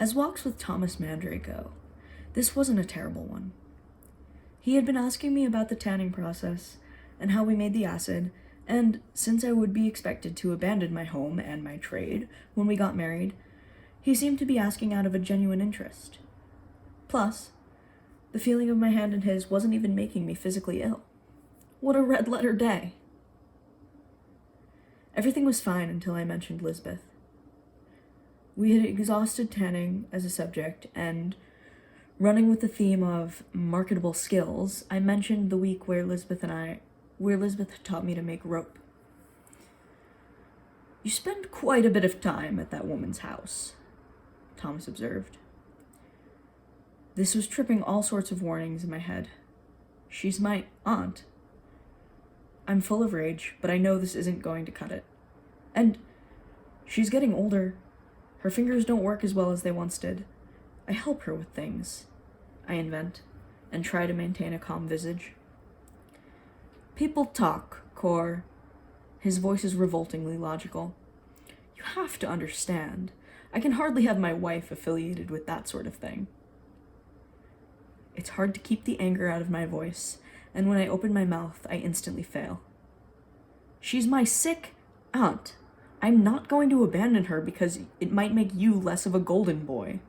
As walks with Thomas Mandrake go, this wasn't a terrible one. He had been asking me about the tanning process and how we made the acid, and since I would be expected to abandon my home and my trade when we got married, he seemed to be asking out of a genuine interest. Plus, the feeling of my hand in his wasn't even making me physically ill. What a red-letter day. Everything was fine until I mentioned Lisbeth. We had exhausted tanning as a subject, and running with the theme of marketable skills, I mentioned the week where Lisbeth had taught me to make rope. "You spend quite a bit of time at that woman's house," Thomas observed. This was tripping all sorts of warnings in my head. She's my aunt. I'm full of rage, but I know this isn't going to cut it. And she's getting older. Her fingers don't work as well as they once did. I help her with things. I invent, and try to maintain a calm visage. "People talk, Cor." His voice is revoltingly logical. "You have to understand. I can hardly have my wife affiliated with that sort of thing." It's hard to keep the anger out of my voice, and when I open my mouth, I instantly fail. She's my sick aunt. I'm not going to abandon her because it might make you less of a golden boy.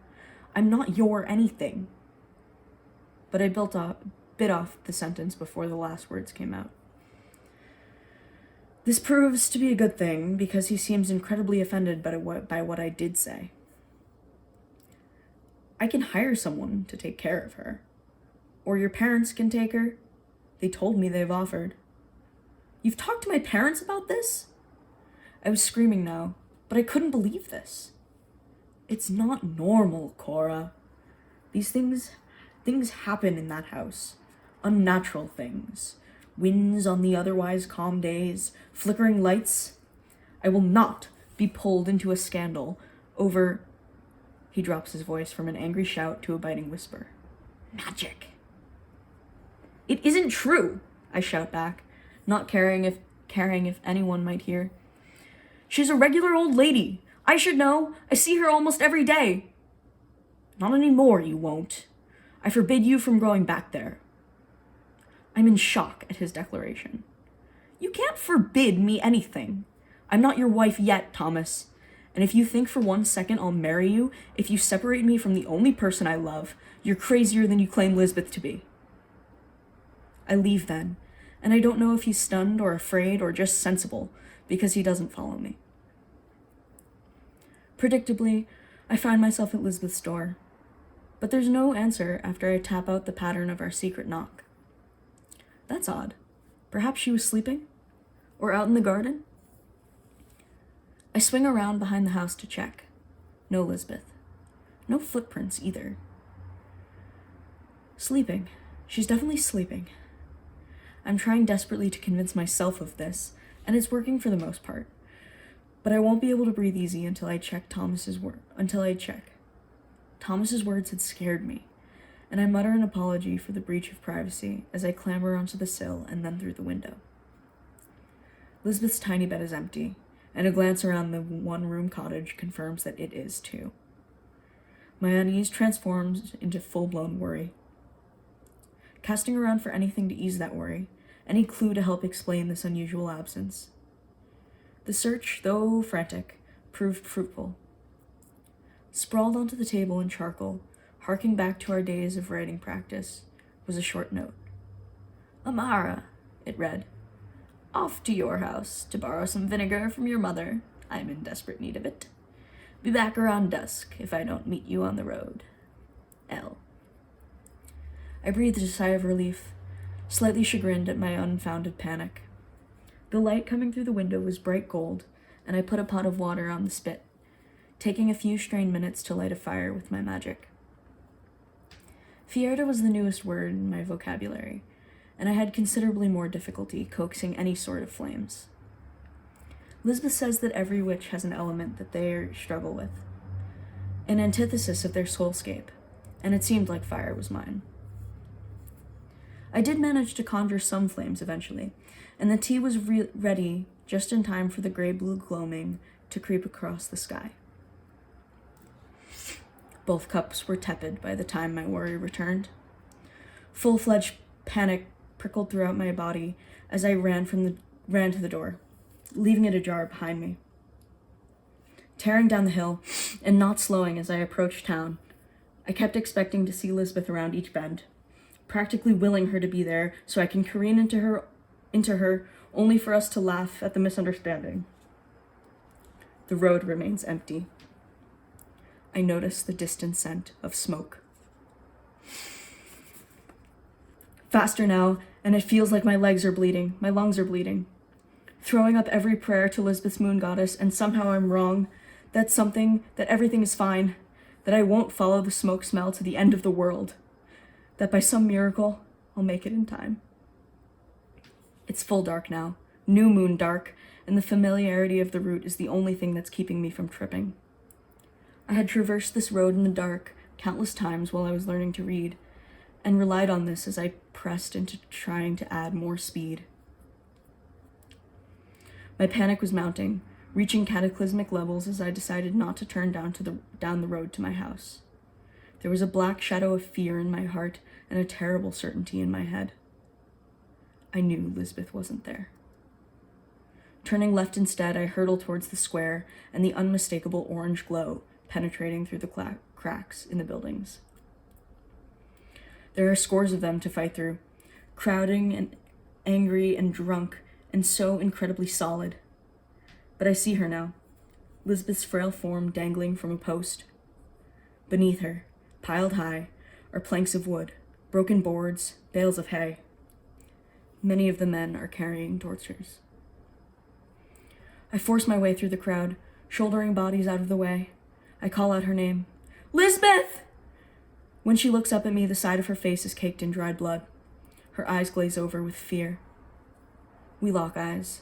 I'm not your anything. But I bit off the sentence before the last words came out. This proves to be a good thing because he seems incredibly offended by what I did say. "I can hire someone to take care of her. Or your parents can take her. They told me they've offered." "You've talked to my parents about this?" I was screaming now, but I couldn't believe this. It's not normal, Cora. These things happen in that house. Unnatural things. Winds on the otherwise calm days, flickering lights. I will not be pulled into a scandal over... He drops his voice from an angry shout to a biting whisper. "Magic." "It isn't true," I shout back, not caring if anyone might hear. "She's a regular old lady. I should know. I see her almost every day." "Not anymore, you won't. I forbid you from going back there." I'm in shock at his declaration. "You can't forbid me anything. I'm not your wife yet, Thomas. And if you think for 1 second I'll marry you, if you separate me from the only person I love, you're crazier than you claim Lisbeth to be." I leave then, and I don't know if he's stunned or afraid or just sensible, because he doesn't follow me. Predictably, I find myself at Lisbeth's door, but there's no answer after I tap out the pattern of our secret knock. That's odd. Perhaps she was sleeping? Or out in the garden? I swing around behind the house to check. No Lisbeth. No footprints either. Sleeping. She's definitely sleeping. I'm trying desperately to convince myself of this, and it's working for the most part. But I won't be able to breathe easy until I check Thomas's words had scared me, and I mutter an apology for the breach of privacy as I clamber onto the sill and then through the window. Lisbeth's tiny bed is empty, and a glance around the one-room cottage confirms that it is too. My unease transforms into full-blown worry. Casting around for anything to ease that worry, any clue to help explain this unusual absence. The search, though frantic, proved fruitful. Sprawled onto the table in charcoal, harking back to our days of writing practice, was a short note. "Amara," it read. "Off to your house to borrow some vinegar from your mother. I'm in desperate need of it. Be back around dusk if I don't meet you on the road. L." I breathed a sigh of relief, slightly chagrined at my unfounded panic. The light coming through the window was bright gold, and I put a pot of water on the spit, taking a few strained minutes to light a fire with my magic. Fierda was the newest word in my vocabulary, and I had considerably more difficulty coaxing any sort of flames. Lisbeth says that every witch has an element that they struggle with, an antithesis of their soulscape, and it seemed like fire was mine. I did manage to conjure some flames eventually, and the tea was ready just in time for the gray-blue gloaming to creep across the sky. Both cups were tepid by the time my worry returned. Full-fledged panic prickled throughout my body as I ran to the door, leaving it ajar behind me. Tearing down the hill and not slowing as I approached town, I kept expecting to see Lisbeth around each bend, practically willing her to be there so I can careen into her, only for us to laugh at the misunderstanding. The road remains empty. I notice the distant scent of smoke. Faster now, and it feels like my legs are bleeding, my lungs are bleeding. Throwing up every prayer to Lisbeth's moon goddess, and somehow I'm wrong. That everything is fine. That I won't follow the smoke smell to the end of the world. That by some miracle, I'll make it in time. It's full dark now, new moon dark, and the familiarity of the route is the only thing that's keeping me from tripping. I had traversed this road in the dark countless times while I was learning to read, and relied on this as I pressed into trying to add more speed. My panic was mounting, reaching cataclysmic levels as I decided not to turn down the road to my house. There was a black shadow of fear in my heart and a terrible certainty in my head. I knew Lisbeth wasn't there. Turning left instead, I hurtled towards the square and the unmistakable orange glow penetrating through the cracks in the buildings. There are scores of them to fight through, crowding and angry and drunk and so incredibly solid. But I see her now, Lisbeth's frail form dangling from a post. Beneath her, piled high, are planks of wood, broken boards, bales of hay. Many of the men are carrying torches. I force my way through the crowd, shouldering bodies out of the way. I call out her name. Lisbeth! When she looks up at me, the side of her face is caked in dried blood. Her eyes glaze over with fear. We lock eyes.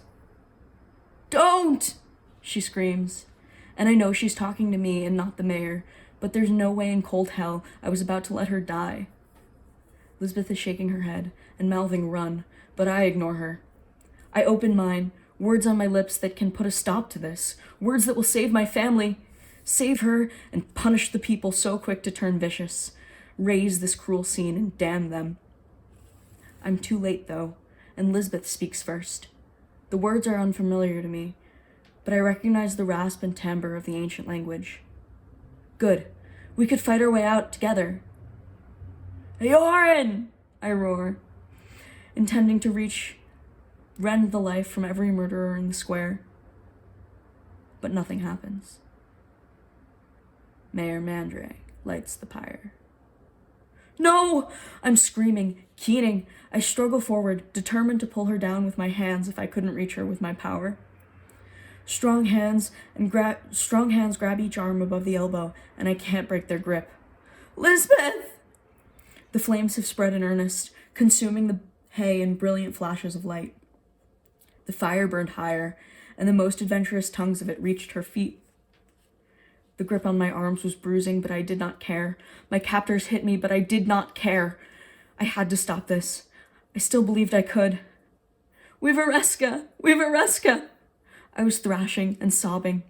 Don't! She screams. And I know she's talking to me and not the mayor, but there's no way in cold hell I was about to let her die. Lisbeth is shaking her head and mouthing run, but I ignore her. I open mine, words on my lips that can put a stop to this, words that will save my family, save her, and punish the people so quick to turn vicious, raise this cruel scene and damn them. I'm too late, though, and Lisbeth speaks first. The words are unfamiliar to me, but I recognize the rasp and timbre of the ancient language. Good. We could fight our way out together. Eorin! I roar, intending to rend the life from every murderer in the square. But nothing happens. Mayor Mandre lights the pyre. No! I'm screaming, keening. I struggle forward, determined to pull her down with my hands if I couldn't reach her with my power. Strong hands grab each arm above the elbow, and I can't break their grip. Lisbeth! The flames have spread in earnest, consuming the hay in brilliant flashes of light. The fire burned higher, and the most adventurous tongues of it reached her feet. The grip on my arms was bruising, but I did not care. My captors hit me, but I did not care. I had to stop this. I still believed I could. Weavereska! Weavereska! I was thrashing and sobbing,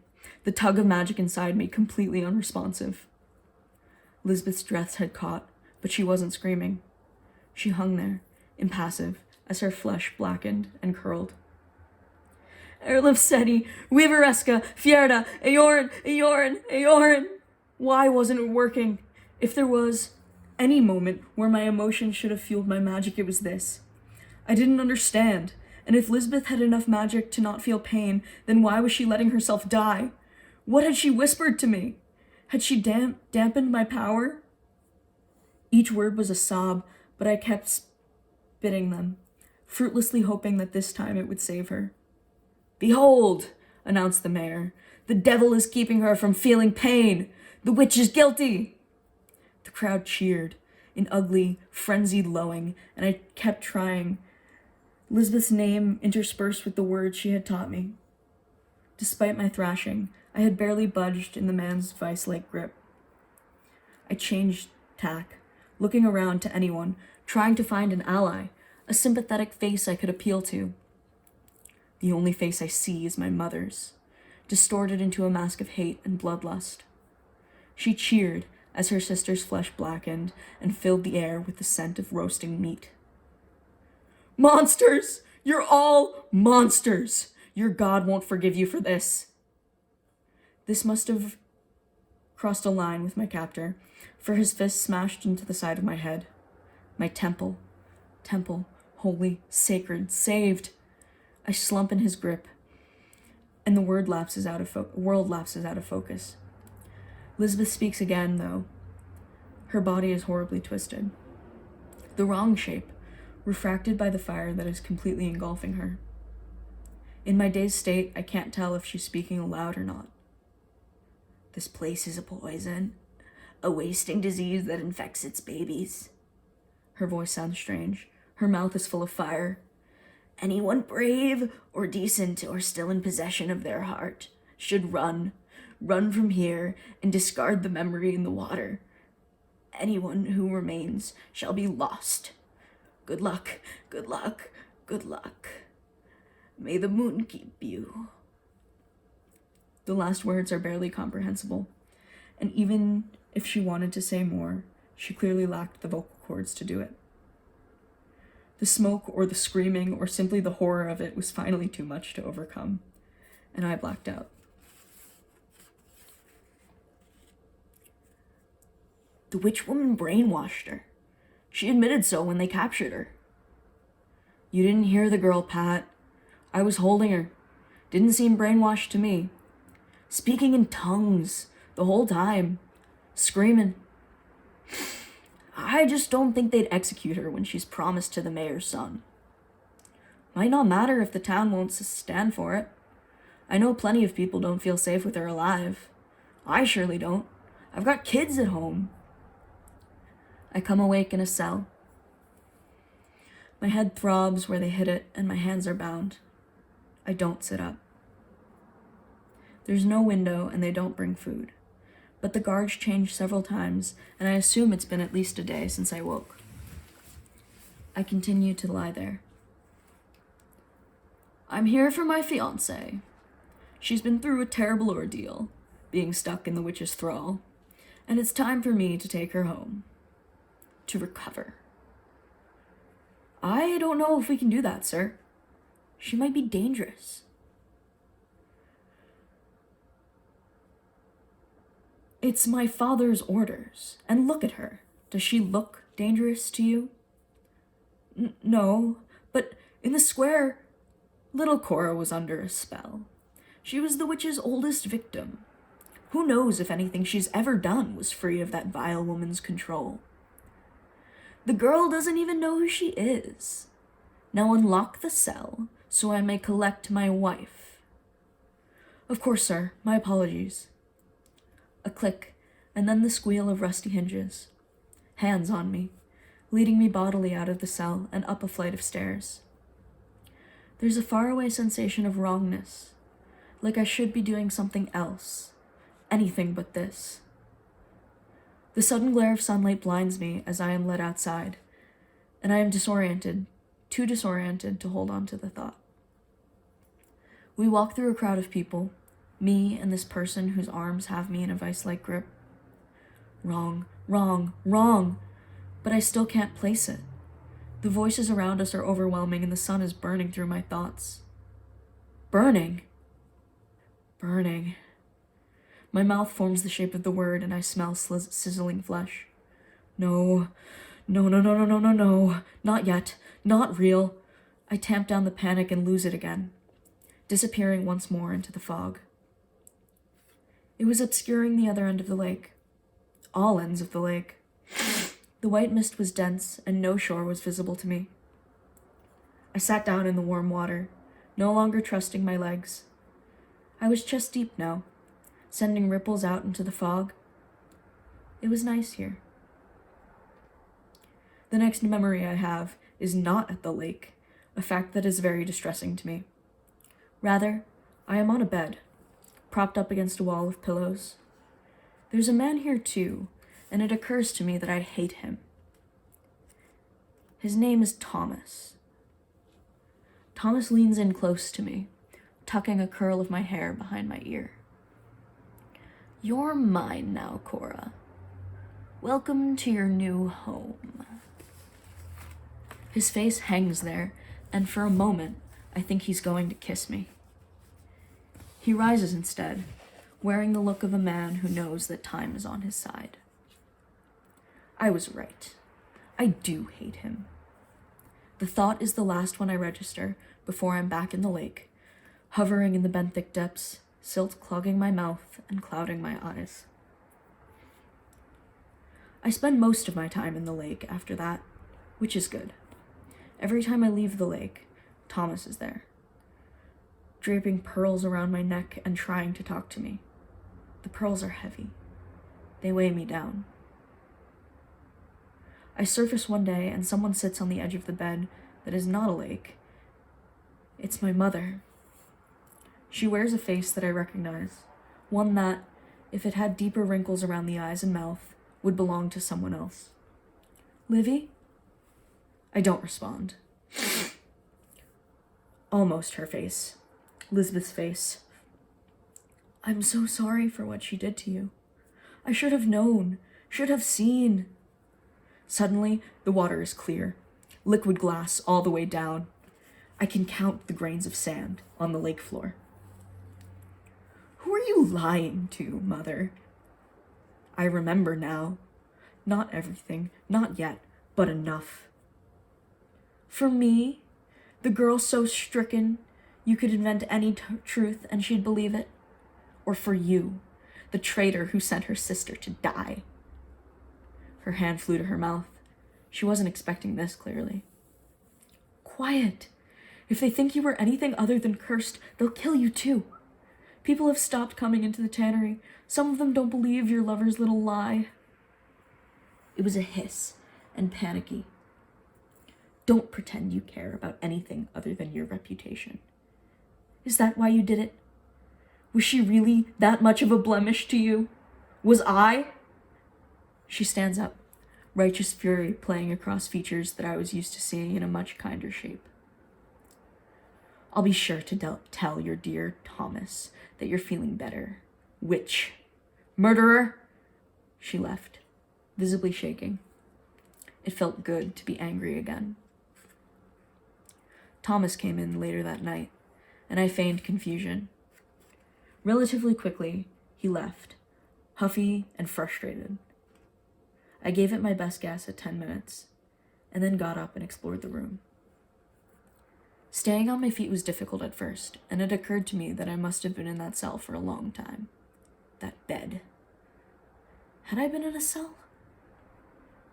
the tug of magic inside me completely unresponsive. Lisbeth's dress had caught, but she wasn't screaming. She hung there, impassive, as her flesh blackened and curled. Erlefseti, Weavereska, Fierda, Eorin. Why wasn't it working? If there was any moment where my emotions should have fueled my magic, it was this. I didn't understand, and if Lisbeth had enough magic to not feel pain, then why was she letting herself die? What had she whispered to me? Had she dampened my power? Each word was a sob, but I kept spitting them, fruitlessly hoping that this time it would save her. Behold, announced the mayor, the devil is keeping her from feeling pain. The witch is guilty. The crowd cheered, in ugly, frenzied lowing, and I kept trying, Lisbeth's name interspersed with the words she had taught me. Despite my thrashing, I had barely budged in the man's vice-like grip. I changed tack, looking around to anyone, trying to find an ally, a sympathetic face I could appeal to. The only face I see is my mother's, distorted into a mask of hate and bloodlust. She cheered as her sister's flesh blackened and filled the air with the scent of roasting meat. Monsters! You're all monsters! Your God won't forgive you for this. This must have crossed a line with my captor, for his fist smashed into the side of my head. My temple, holy, sacred, saved. I slump in his grip, and the world lapses out of focus. Elizabeth speaks again, though. Her body is horribly twisted. The wrong shape, refracted by the fire that is completely engulfing her. In my dazed state, I can't tell if she's speaking aloud or not. This place is a poison, a wasting disease that infects its babies. Her voice sounds strange. Her mouth is full of fire. Anyone brave or decent or still in possession of their heart should run from here and discard the memory in the water. Anyone who remains shall be lost. Good luck, good luck, good luck. May the moon keep you. The last words are barely comprehensible, and even if she wanted to say more, she clearly lacked the vocal cords to do it. The smoke or the screaming or simply the horror of it was finally too much to overcome, and I blacked out. The witch woman brainwashed her. She admitted so when they captured her. You didn't hear the girl, Pat. I was holding her. Didn't seem brainwashed to me. Speaking in tongues the whole time. Screaming. I just don't think they'd execute her when she's promised to the mayor's son. Might not matter if the town won't stand for it. I know plenty of people don't feel safe with her alive. I surely don't. I've got kids at home. I come awake in a cell. My head throbs where they hit it, and my hands are bound. I don't sit up. There's no window, and they don't bring food. But the guards changed several times, and I assume it's been at least a day since I woke. I continue to lie there. I'm here for my fiancée. She's been through a terrible ordeal, being stuck in the witch's thrall, and it's time for me to take her home. To recover. I don't know if we can do that, sir. She might be dangerous. It's my father's orders. And look at her. Does she look dangerous to you? No, but in the square, little Cora was under a spell. She was the witch's oldest victim. Who knows if anything she's ever done was free of that vile woman's control. The girl doesn't even know who she is. Now unlock the cell so I may collect my wife. Of course, sir. My apologies. A click, and then the squeal of rusty hinges. Hands on me, leading me bodily out of the cell and up a flight of stairs. There's a faraway sensation of wrongness, like I should be doing something else, anything but this. The sudden glare of sunlight blinds me as I am led outside, and I am disoriented, too disoriented to hold on to the thought. We walk through a crowd of people, me and this person whose arms have me in a vice-like grip. Wrong, but I still can't place it. The voices around us are overwhelming and the sun is burning through my thoughts. Burning. My mouth forms the shape of the word and I smell sizzling flesh. No, not yet, not real. I tamp down the panic and lose it again, disappearing once more into the fog. It was obscuring the other end of the lake. All ends of the lake. The white mist was dense and no shore was visible to me. I sat down in the warm water, no longer trusting my legs. I was chest deep now, sending ripples out into the fog. It was nice here. The next memory I have is not at the lake, a fact that is very distressing to me. Rather, I am on a bed, propped up against a wall of pillows. There's a man here too, and it occurs to me that I hate him. His name is Thomas. Thomas leans in close to me, tucking a curl of my hair behind my ear. You're mine now, Cora. Welcome to your new home. His face hangs there, and for a moment, I think he's going to kiss me. He rises instead, wearing the look of a man who knows that time is on his side. I was right. I do hate him. The thought is the last one I register before I'm back in the lake, hovering in the benthic depths, silt clogging my mouth and clouding my eyes. I spend most of my time in the lake after that, which is good. Every time I leave the lake, Thomas is there, draping pearls around my neck and trying to talk to me. The pearls are heavy. They weigh me down. I surface one day and someone sits on the edge of the bed that is not a lake. It's my mother. She wears a face that I recognize, one that, if it had deeper wrinkles around the eyes and mouth, would belong to someone else. Livy? I don't respond. Almost her face. Lisbeth's face. I'm so sorry for what she did to you. I should have known, should have seen. Suddenly, the water is clear, liquid glass all the way down. I can count the grains of sand on the lake floor. Who are you lying to, Mother? I remember now. Not everything, not yet, but enough. For me, the girl so stricken you could invent any truth and she'd believe it? Or for you, the traitor who sent her sister to die? Her hand flew to her mouth. She wasn't expecting this, clearly. Quiet. If they think you were anything other than cursed, they'll kill you too. People have stopped coming into the tannery. Some of them don't believe your lover's little lie. It was a hiss and panicky. Don't pretend you care about anything other than your reputation. Is that why you did it? Was she really that much of a blemish to you? Was I? She stands up, righteous fury playing across features that I was used to seeing in a much kinder shape. I'll be sure to tell your dear Thomas that you're feeling better. Witch. Murderer. She left, visibly shaking. It felt good to be angry again. Thomas came in later that night, and I feigned confusion. Relatively quickly, he left, huffy and frustrated. I gave it my best guess at 10 minutes, and then got up and explored the room. Staying on my feet was difficult at first, and it occurred to me that I must have been in that cell for a long time. That bed. Had I been in a cell?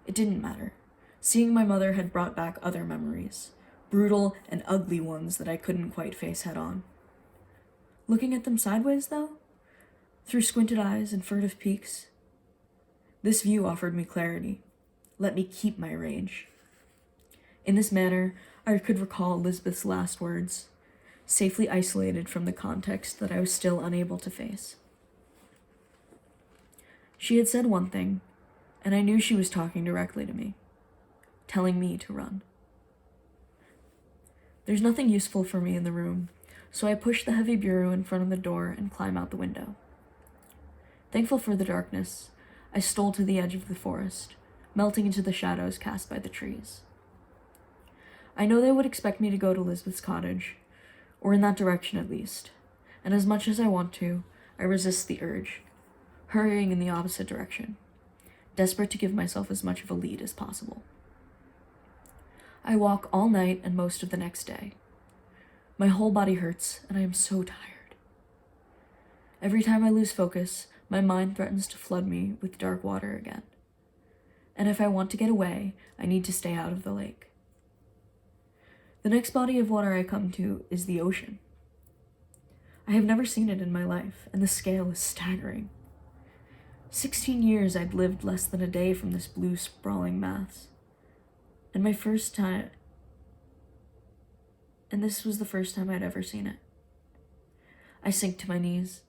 It didn't matter. Seeing my mother had brought back other memories, brutal and ugly ones that I couldn't quite face head on. Looking at them sideways, though, through squinted eyes and furtive peeks, this view offered me clarity, let me keep my rage. In this manner, I could recall Elizabeth's last words, safely isolated from the context that I was still unable to face. She had said one thing, and I knew she was talking directly to me, telling me to run. There's nothing useful for me in the room, so I push the heavy bureau in front of the door and climb out the window. Thankful for the darkness, I stole to the edge of the forest, melting into the shadows cast by the trees. I know they would expect me to go to Lisbeth's cottage, or in that direction at least, and as much as I want to, I resist the urge, hurrying in the opposite direction, desperate to give myself as much of a lead as possible. I walk all night and most of the next day. My whole body hurts, and I am so tired. Every time I lose focus, my mind threatens to flood me with dark water again. And if I want to get away, I need to stay out of the lake. The next body of water I come to is the ocean. I have never seen it in my life, and the scale is staggering. 16 years I'd lived less than a day from this blue, sprawling mass. And this was the first time I'd ever seen it. I sink to my knees.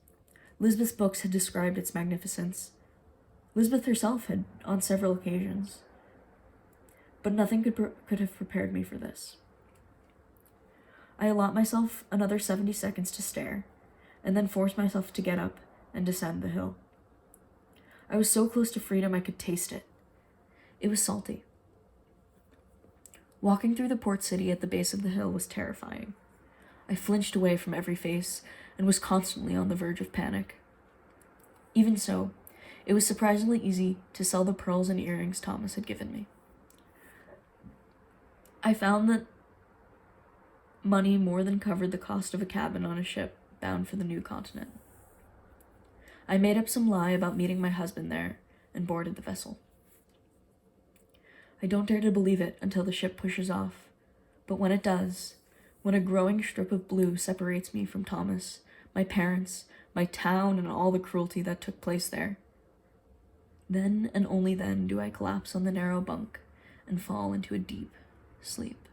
Lisbeth's books had described its magnificence. Lisbeth herself had on several occasions. But nothing could have prepared me for this. I allot myself another 70 seconds to stare, and then force myself to get up and descend the hill. I was so close to freedom I could taste it, It was salty. Walking through the port city at the base of the hill was terrifying. I flinched away from every face and was constantly on the verge of panic. Even so, it was surprisingly easy to sell the pearls and earrings Thomas had given me. I found that money more than covered the cost of a cabin on a ship bound for the new continent. I made up some lie about meeting my husband there and boarded the vessel. I don't dare to believe it until the ship pushes off, but when it does, when a growing strip of blue separates me from Thomas, my parents, my town, and all the cruelty that took place there, then and only then do I collapse on the narrow bunk and fall into a deep sleep.